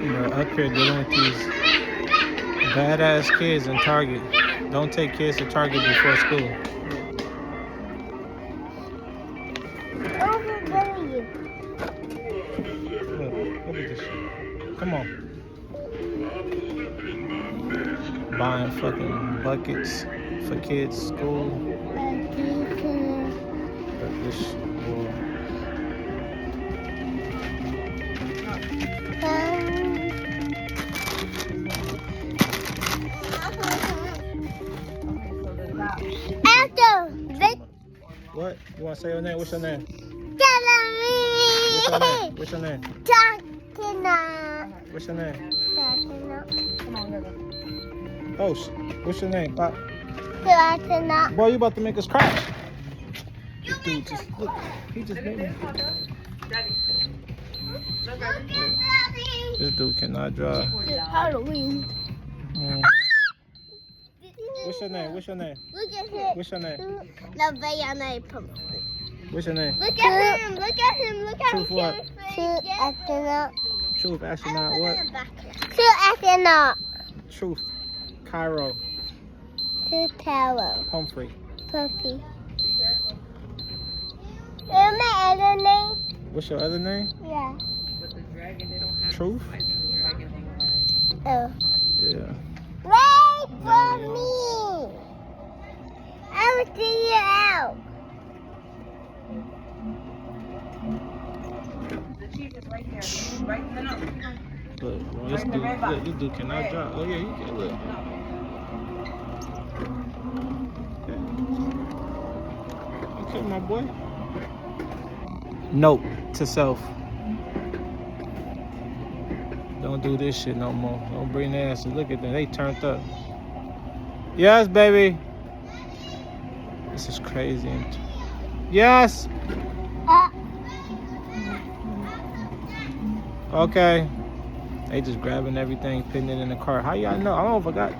We're up here dealing with these badass kids in Target. Don't take kids to Target before school. Look at this shit. Come on. Buying fucking buckets for kids' school. But this boy. What? You want to say your name? What's your name? What's your name? What's your name? Oh, what's your name? Pop. Boy, you about to make us crash. This dude just look. He just made me. This dude cannot drive. Halloween. What's your name? What's your name? Look at him. What's your name? What's your name? Look at him. Look at him. Look at Truth what? astronaut. Truth astronaut what? Astronaut. Truth. Cairo. Tower. Humphrey. Puppy. What's my other name? What's your other name? Yeah. Truth? Oh. Yeah. Wait for me. I will see you out. Look, this dude cannot drive. Oh yeah, you can look. Okay, my boy. Note to self. Don't do this shit no more. Don't bring their ass. Look at them. They turned up. Yes, baby. This is crazy. Yes. Okay. They just grabbing everything, putting it in the car. How y'all know? I don't forgot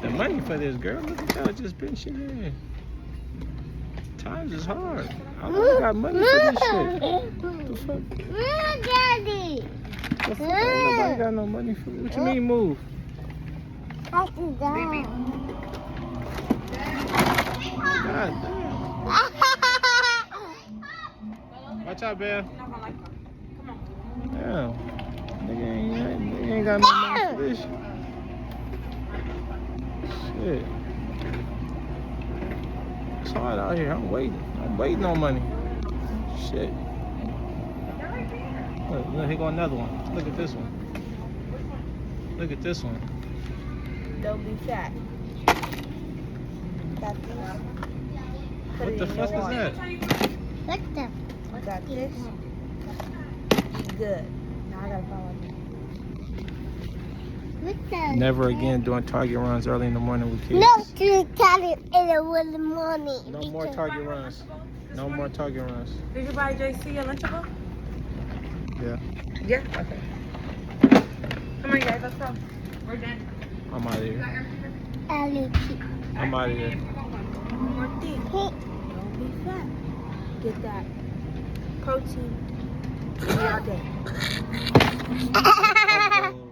the money for this, girl. Look at y'all just putting shit in. Times is hard. I don't got money for this shit. What the fuck? Daddy. The fuck? Ain't nobody got no money for it. What you mean move? I can go. God damn. Watch out, Bear. Damn. Nigga ain't got no money for this. Shit. It's hard out here. I'm waiting on money. Shit. Look, here go another one. Look at this one. Look at this one. Don't be fat. What the fuck is that? What the? I got this. Good. Now I gotta follow you. What the? Never again doing Target runs early in the morning with kids. No, to Target in the morning. No more Target runs. No more Target runs. Did you buy JC a Lunchable? Yeah. Yeah? Okay. Come on, guys, let's go. We're done. I'm out of here. Allergy. I'm out of here. One more thing. Don't be fat. Get that protein all day. Oh,